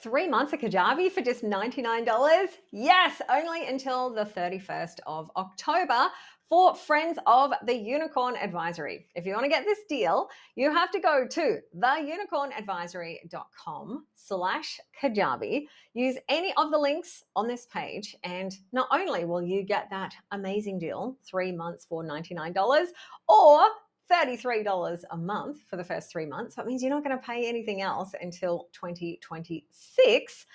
3 months of Kajabi for just $99? Yes, only until the 31st of October for friends of the Unicorn Advisory. If you want to get this deal, you have to go to theunicornadvisory.com/Kajabi. Use any of the links on this page, and not only will you get that amazing deal, 3 months for $99, or $33 a month for the first 3 months. That means you're not going to pay anything else until 2026,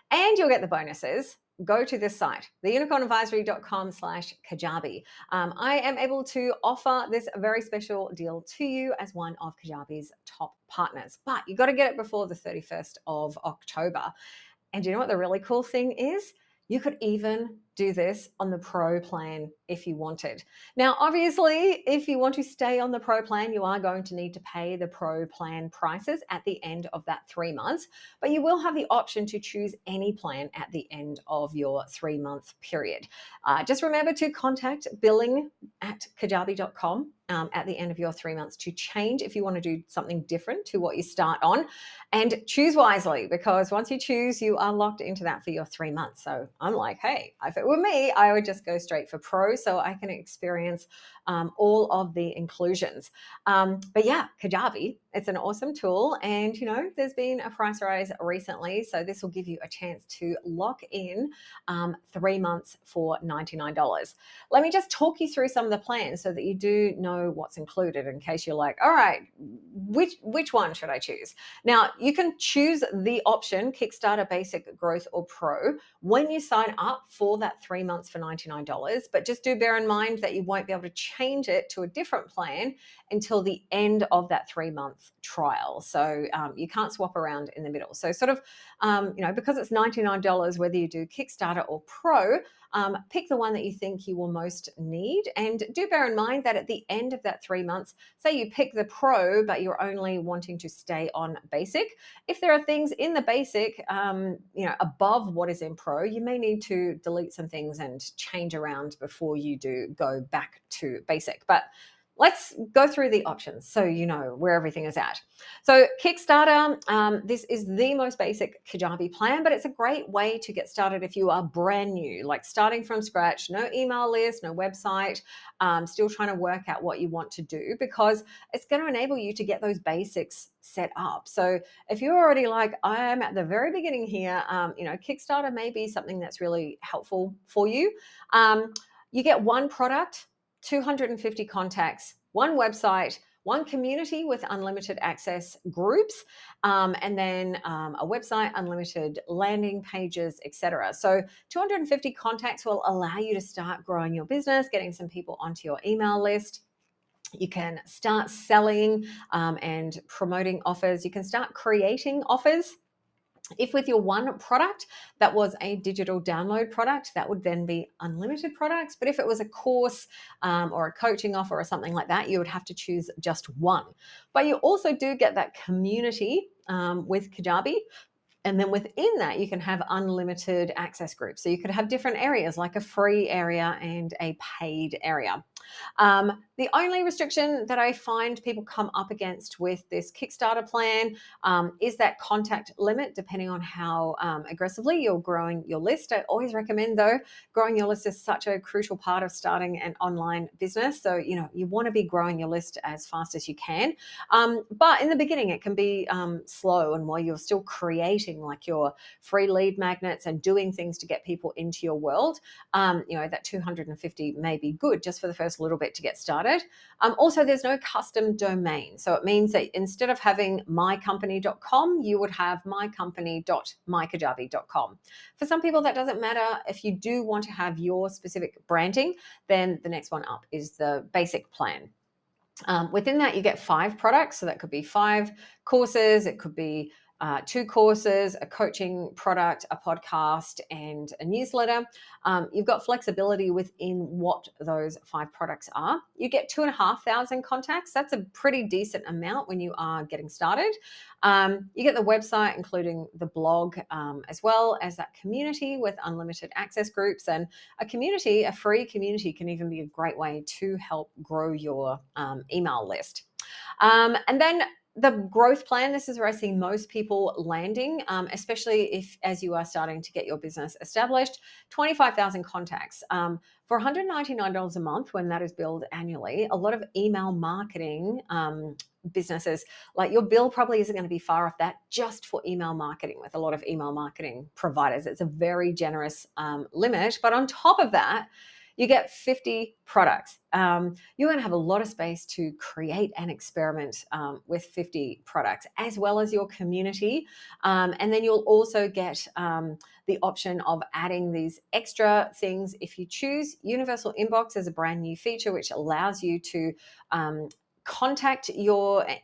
and you'll get the bonuses. Go to this site, theunicornadvisory.com/Kajabi. I am able to offer this very special deal to you as one of Kajabi's top partners, but you got to get it before the 31st of October. And you know what the really cool thing is? You could even do this on the Pro plan if you wanted. Now, obviously, if you want to stay on the Pro plan, you are going to need to pay the Pro plan prices at the end of that 3 months, but you will have the option to choose any plan at the end of your 3-month period. Just remember to contact billing@kajabi.com at the end of your 3 months to change if you want to do something different to what you start on, and choose wisely, because once you choose, you are locked into that for your 3 months. So I'm like, hey, if it were me, I would just go straight for Pro so I can experience all of the inclusions. But yeah, Kajabi, it's an awesome tool, and there's been a price rise recently, so this will give you a chance to lock in 3 months for $99. Let me just talk you through some of the plans so that you do know what's included, in case you're like, all right, which one should I choose? Now, you can choose the option Kickstarter, Basic, Growth, or Pro when you sign up for that 3 months for $99, but just do bear in mind that you won't be able to change it to a different plan until the end of that 3-month trial. So you can't swap around in the middle. So sort of, because it's $99, whether you do Kickstarter or Pro, pick the one that you think you will most need. And do bear in mind that at the end of that 3 months, say you pick the Pro, but you're only wanting to stay on Basic. If there are things in the Basic, above what is in Pro, you may need to delete some things and change around before you do go back to Basic. But let's go through the options so you know where everything is at. So Kickstarter, this is the most basic Kajabi plan, but it's a great way to get started if you are brand new, like starting from scratch, no email list, no website, still trying to work out what you want to do, because it's going to enable you to get those basics set up. So if you're already like, I'm at the very beginning here, Kickstarter may be something that's really helpful for you. You get one product, 250 contacts, one website, one community with unlimited access groups, and then a website, unlimited landing pages, etc. So 250 contacts will allow you to start growing your business, getting some people onto your email list. You can start selling and promoting offers. You can start creating offers. If with your one product that was a digital download product, that would then be unlimited products. But if it was a course or a coaching offer or something like that, you would have to choose just one. But you also do get that community with Kajabi. And then within that, you can have unlimited access groups. So you could have different areas, like a free area and a paid area. The only restriction that I find people come up against with this Kickstarter plan is that contact limit, depending on how aggressively you're growing your list. I always recommend, though, growing your list is such a crucial part of starting an online business. So, you want to be growing your list as fast as you can. But in the beginning, it can be slow, and while you're still creating like your free lead magnets and doing things to get people into your world, that 250 may be good just for the first little bit to get started. Also, there's no custom domain. So it means that instead of having mycompany.com, you would have mycompany.mykajabi.com. For some people, that doesn't matter. If you do want to have your specific branding, then the next one up is the basic plan. Within that, you get 5 products. So that could be 5 courses. It could be 2 courses, a coaching product, a podcast, and a newsletter. You've got flexibility within what those 5 products are. You get 2,500 contacts. That's a pretty decent amount when you are getting started. You get the website, including the blog, as well as that community with unlimited access groups. And a free community, can even be a great way to help grow your email list. And then the growth plan, this is where I see most people landing, especially if as you are starting to get your business established. 25,000 contacts. For $199 a month, when that is billed annually, a lot of email marketing businesses, like your bill probably isn't going to be far off that just for email marketing with a lot of email marketing providers. It's a very generous limit. But on top of that, you get 50 products. You're going to have a lot of space to create and experiment with 50 products, as well as your community. And then you'll also get the option of adding these extra things if you choose. Universal Inbox is a brand new feature which allows you to contact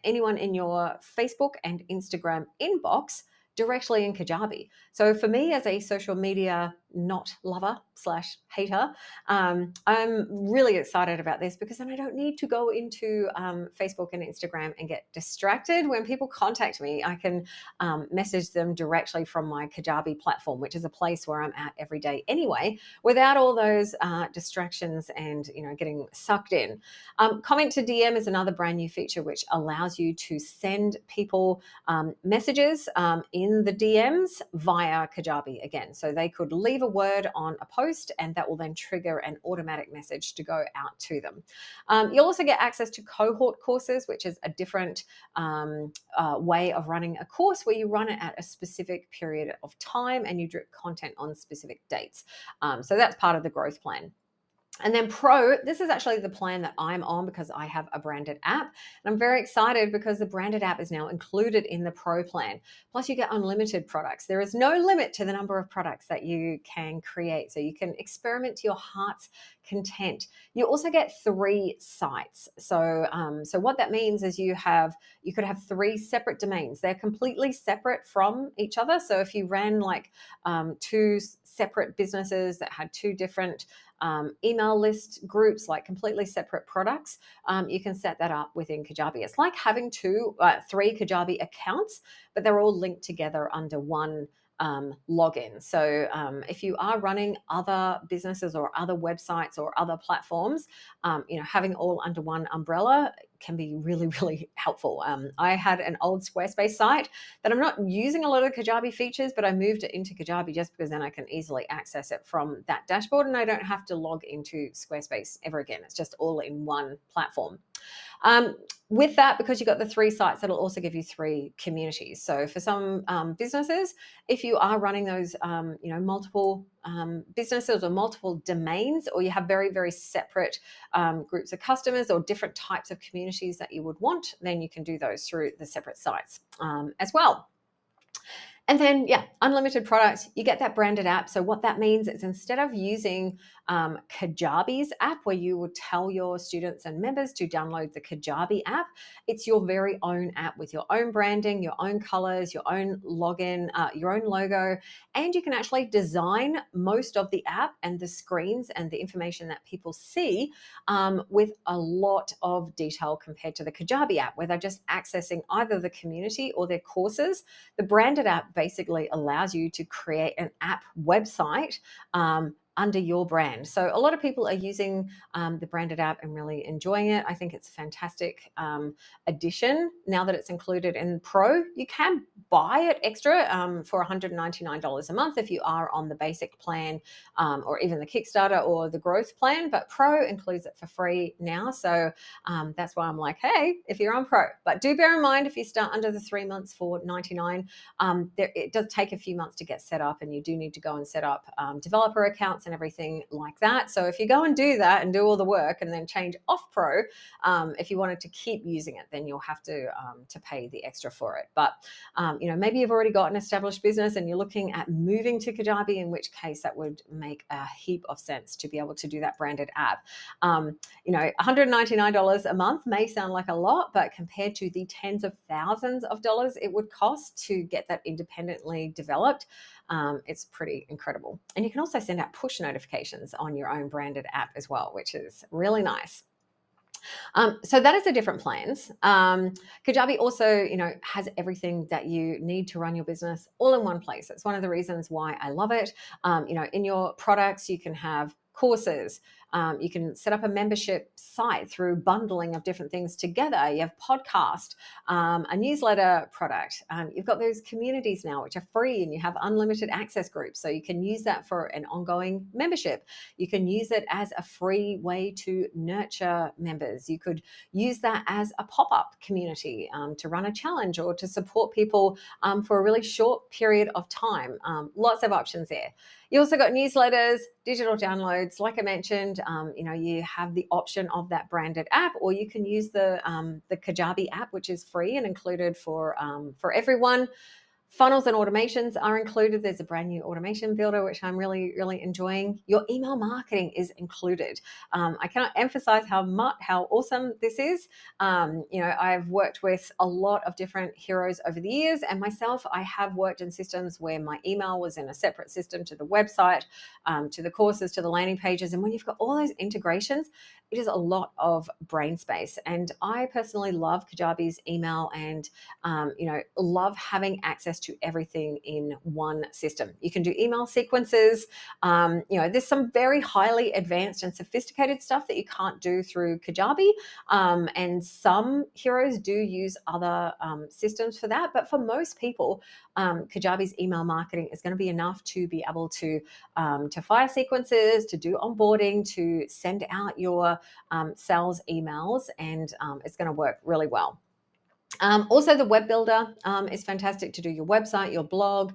anyone in your Facebook and Instagram inbox directly in Kajabi. So for me, as a social media not lover / hater, I'm really excited about this, because then I don't need to go into Facebook and Instagram and get distracted. When people contact me, I can message them directly from my Kajabi platform, which is a place where I'm at every day anyway, without all those distractions and getting sucked in. Comment to DM is another brand new feature which allows you to send people messages in the DMs via Kajabi again. So they could leave a word on a post, and that will then trigger an automatic message to go out to them. You'll also get access to cohort courses, which is a different way of running a course where you run it at a specific period of time and you drip content on specific dates. So that's part of the growth plan. And then Pro, this is actually the plan that I'm on because I have a branded app. And I'm very excited because the branded app is now included in the Pro plan. Plus you get unlimited products. There is no limit to the number of products that you can create. So you can experiment to your heart's content. You also get 3 sites. So what that means is you could have 3 separate domains. They're completely separate from each other. So if you ran like 2 separate businesses that had 2 different email list groups, like completely separate products, you can set that up within Kajabi. It's like having 3 Kajabi accounts, but they're all linked together under one login. So if you are running other businesses or other websites or other platforms, having all under one umbrella can be really, really helpful. I had an old Squarespace site that I'm not using a lot of Kajabi features, but I moved it into Kajabi just because then I can easily access it from that dashboard and I don't have to log into Squarespace ever again. It's just all in one platform. With that, because you've got the 3 sites, that'll also give you 3 communities. So for some businesses, if you are running those, multiple businesses or multiple domains, or you have very, very separate groups of customers or different types of communities that you would want, then you can do those through the separate sites as well. And then, unlimited products, you get that branded app. So what that means is instead of using Kajabi's app, where you would tell your students and members to download the Kajabi app, it's your very own app with your own branding, your own colors, your own login, your own logo, and you can actually design most of the app and the screens and the information that people see with a lot of detail compared to the Kajabi app, where they're just accessing either the community or their courses. The branded app basically allows you to create an app website under your brand. So a lot of people are using the branded app and really enjoying it. I think it's a fantastic addition. Now that it's included in Pro, you can buy it extra for $199 a month if you are on the basic plan or even the Kickstarter or the growth plan, but Pro includes it for free now. So that's why I'm like, hey, if you're on Pro. But do bear in mind, if you start under the 3 months for $99, it does take a few months to get set up, and you do need to go and set up developer accounts and everything like that. So if you go and do that and do all the work and then change off Pro, if you wanted to keep using it, then you'll have to pay the extra for it. But maybe you've already got an established business and you're looking at moving to Kajabi, in which case that would make a heap of sense to be able to do that branded app. $199 a month may sound like a lot, but compared to the tens of thousands of dollars it would cost to get that independently developed, it's pretty incredible. And you can also send out push notifications on your own branded app as well, which is really nice. So that is the different plans. Kajabi also, has everything that you need to run your business all in one place. It's one of the reasons why I love it. In your products, you can have courses, You can set up a membership site through bundling of different things together. You have podcast, a newsletter product. You've got those communities now, which are free, and you have unlimited access groups. So you can use that for an ongoing membership. You can use it as a free way to nurture members. You could use that as a pop-up community to run a challenge or to support people for a really short period of time. Lots of options there. You also got newsletters, digital downloads. Like I mentioned, you have the option of that branded app, or you can use the Kajabi app, which is free and included for everyone. Funnels and automations are included. There's a brand new automation builder, which I'm really, really enjoying. Your email marketing is included. I cannot emphasize how awesome this is. I've worked with a lot of different heroes over the years, and myself, I have worked in systems where my email was in a separate system to the website, to the courses, to the landing pages. And when you've got all those integrations, it is a lot of brain space. And I personally love Kajabi's email and, love having access to everything in one system. You can do email sequences. There's some very highly advanced and sophisticated stuff that you can't do through Kajabi. And some heroes do use other systems for that. But for most people, Kajabi's email marketing is going to be enough to be able to fire sequences, to do onboarding, to send out your sales emails, and it's going to work really well. Also, the web builder is fantastic to do your website, your blog,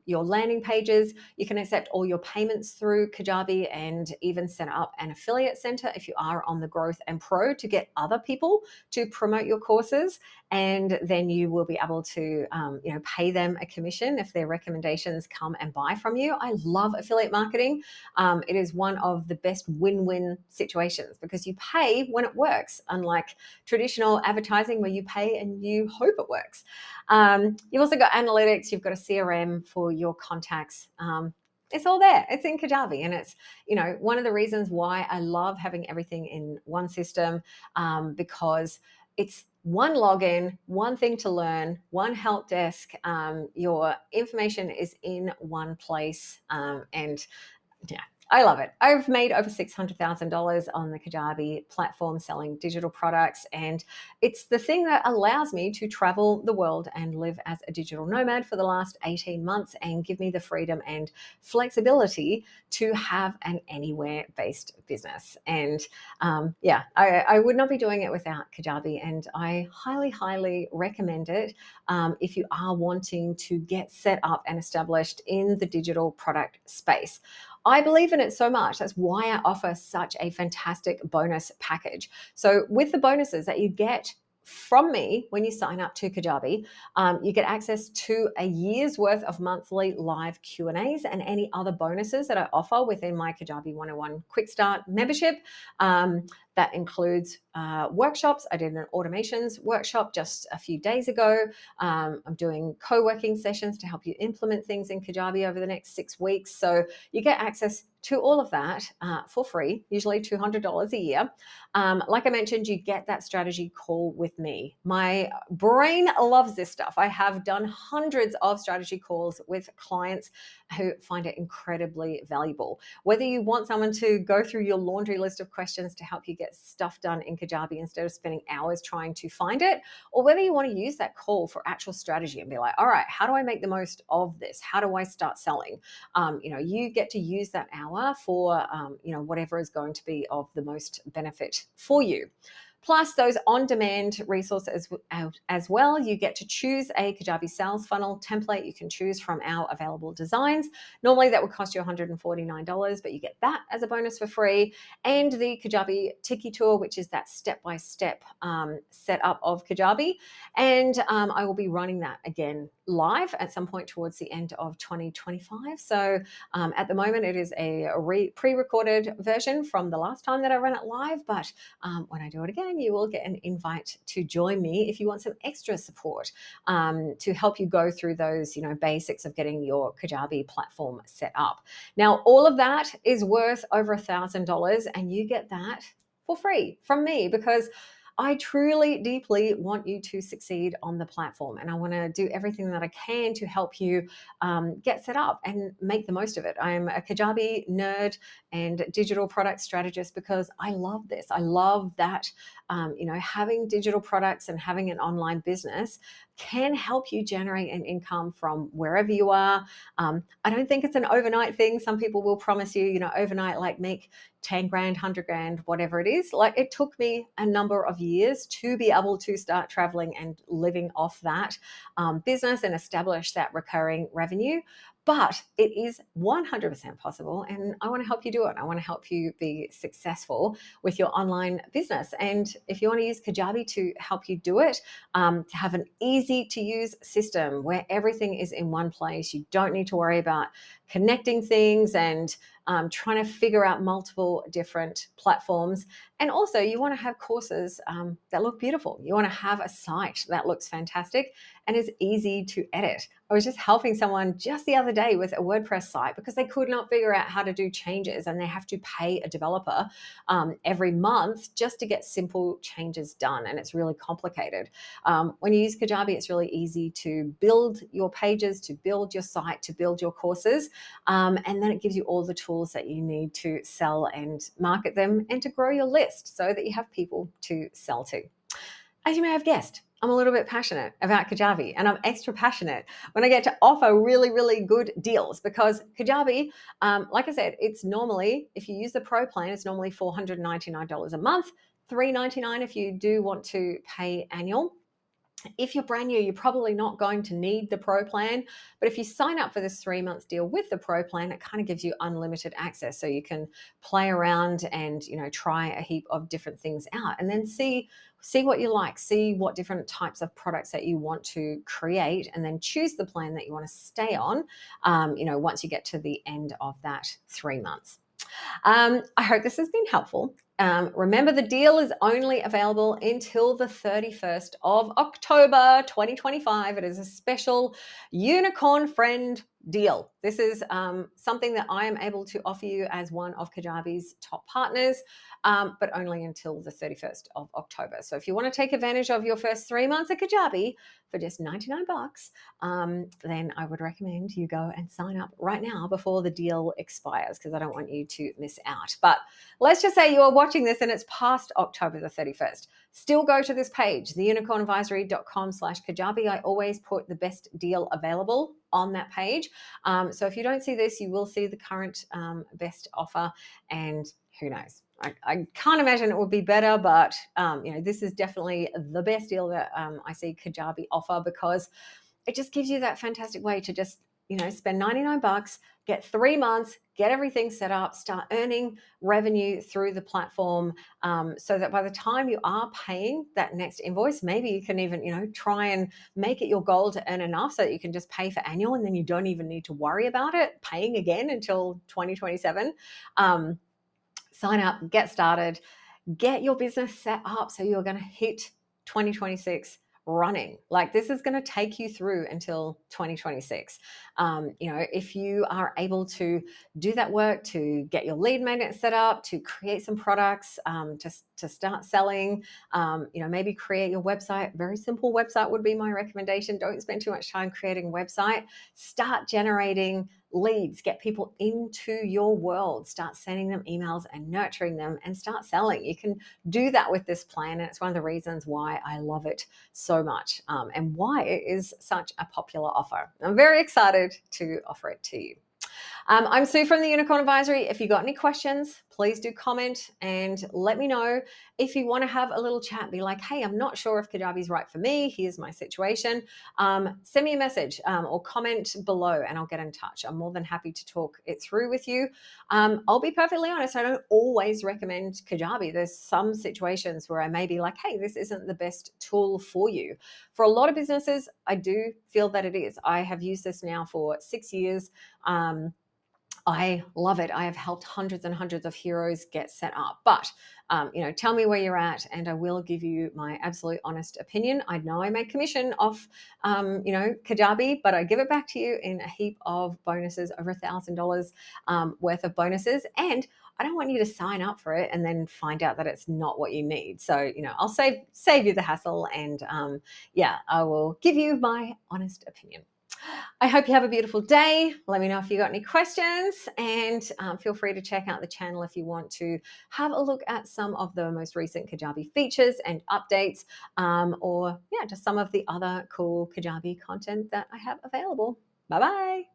your landing pages. You can accept all your payments through Kajabi and even set up an affiliate center if you are on the Growth and Pro to get other people to promote your courses. And then you will be able to, pay them a commission if their recommendations come and buy from you. I love affiliate marketing. It is one of the best win-win situations because you pay when it works, unlike traditional advertising where you pay and you hope it works. You've also got analytics. You've got a CRM for your contacts. It's all there. It's in Kajabi. And it's, one of the reasons why I love having everything in one system, because it's one login, one thing to learn, one help desk. Your information is in one place. And yeah, I love it. I've made over $600,000 on the Kajabi platform selling digital products, and it's the thing that allows me to travel the world and live as a digital nomad for the last 18 months and give me the freedom and flexibility to have an anywhere-based business. And I would not be doing it without Kajabi, and I highly, highly recommend it if you are wanting to get set up and established in the digital product space. I believe in it so much. That's why I offer such a fantastic bonus package. So with the bonuses that you get from me when you sign up to Kajabi, you get access to a year's worth of monthly live Q&As and any other bonuses that I offer within my Kajabi 101 Quick Start membership. That includes workshops. I did an automations workshop just a few days ago. I'm doing co-working sessions to help you implement things in Kajabi over the next 6 weeks. So you get access to all of that for free, usually $200 a year. Like I mentioned, you get that strategy call with me. My brain loves this stuff. I have done hundreds of strategy calls with clients who find it incredibly valuable. Whether you want someone to go through your laundry list of questions to help you get stuff done in Kajabi instead of spending hours trying to find it, or whether you want to use that call for actual strategy and be like, all right, how do I make the most of this? How do I start selling? You get to use that hour for, whatever is going to be of the most benefit for you. Plus those on-demand resources as well. You get to choose a Kajabi sales funnel template. You can choose from our available designs. Normally that would cost you $149, but you get that as a bonus for free. And the Kajabi Tiki Tour, which is that step-by-step setup of Kajabi. And I will be running that again live at some point towards the end of 2025. So at the moment it is a pre-recorded version from the last time that I ran it live, but when I do it again, you will get an invite to join me if you want some extra support to help you go through those, basics of getting your Kajabi platform set up. Now, all of that is worth over $1,000, and you get that for free from me because I truly, deeply want you to succeed on the platform, and I want to do everything that I can to help you get set up and make the most of it. I'm a Kajabi nerd and digital product strategist because I love this. I love that, having digital products and having an online business can help you generate an income from wherever you are. I don't think it's an overnight thing. Some people will promise you, overnight, like make 10 grand, 100 grand, whatever it is. Like, it took me a number of years to be able to start traveling and living off that business and establish that recurring revenue. But it is 100% possible, and I want to help you do it. I want to help you be successful with your online business. And if you want to use Kajabi to help you do it, to have an easy to use system where everything is in one place, you don't need to worry about connecting things and trying to figure out multiple different platforms. And also, you want to have courses that look beautiful. You want to have a site that looks fantastic and is easy to edit. I was just helping someone just the other day with a WordPress site because they could not figure out how to do changes, and they have to pay a developer every month just to get simple changes done. And it's really complicated. When you use Kajabi, it's really easy to build your pages, to build your site, to build your courses. And then it gives you all the tools that you need to sell and market them and to grow your list so that you have people to sell to. As you may have guessed, I'm a little bit passionate about Kajabi, and I'm extra passionate when I get to offer really, really good deals, because Kajabi, like I said, it's normally, if you use the Pro plan, it's normally $499 a month, $399 if you do want to pay annual. If you're brand new, you're probably not going to need the Pro plan, but if you sign up for this 3-month deal with the Pro plan, it kind of gives you unlimited access, so you can play around and try a heap of different things out, and then see what you like, see what different types of products that you want to create, and then choose the plan that you want to stay on. Once you get to the end of that 3 months. I hope this has been helpful. Remember, the deal is only available until the 31st of October 2025. It is a special Unicorn Friend deal. This is something that I am able to offer you as one of Kajabi's top partners, but only until the 31st of October. So if you want to take advantage of your first 3 months at Kajabi for just $99, then I would recommend you go and sign up right now before the deal expires, because I don't want you to miss out. But let's just say you are watching this and it's past October the 31st. Still go to this page, theunicornadvisory.com/Kajabi. I always put the best deal available on that page. So if you don't see this, you will see the current best offer, and who knows? I can't imagine it would be better, but this is definitely the best deal that I see Kajabi offer, because it just gives you that fantastic way to just spend $99, get 3 months, get everything set up, start earning revenue through the platform, so that by the time you are paying that next invoice, maybe you can even try and make it your goal to earn enough so that you can just pay for annual, and then you don't even need to worry about it paying again until 2027. Sign up, get started, get your business set up so you're going to hit 2026 running. Like, this is going to take you through until 2026. If you are able to do that work, to get your lead magnet set up, to create some products, to start selling, maybe create your website. Very simple website would be my recommendation. Don't spend too much time creating a website. Start generating leads, get people into your world, start sending them emails and nurturing them, and start selling. You can do that with this plan, and it's one of the reasons why I love it so much, and why it is such a popular offer. I'm very excited to offer it to you. I'm Sue from the Unicorn Advisory. If you got any questions, please do comment and let me know. If you want to have a little chat, be like, hey, I'm not sure if Kajabi is right for me. Here's my situation. Send me a message or comment below and I'll get in touch. I'm more than happy to talk it through with you. I'll be perfectly honest, I don't always recommend Kajabi. There's some situations where I may be like, hey, this isn't the best tool for you. For a lot of businesses, I do feel that it is. I have used this now for 6 years. I love it. I have helped hundreds and hundreds of heroes get set up. But, tell me where you're at and I will give you my absolute honest opinion. I know I make commission off, Kajabi, but I give it back to you in a heap of bonuses, over $1,000 worth of bonuses. And I don't want you to sign up for it and then find out that it's not what you need. So, I'll save you the hassle and I will give you my honest opinion. I hope you have a beautiful day. Let me know if you got any questions and feel free to check out the channel if you want to have a look at some of the most recent Kajabi features and updates or just some of the other cool Kajabi content that I have available. Bye-bye.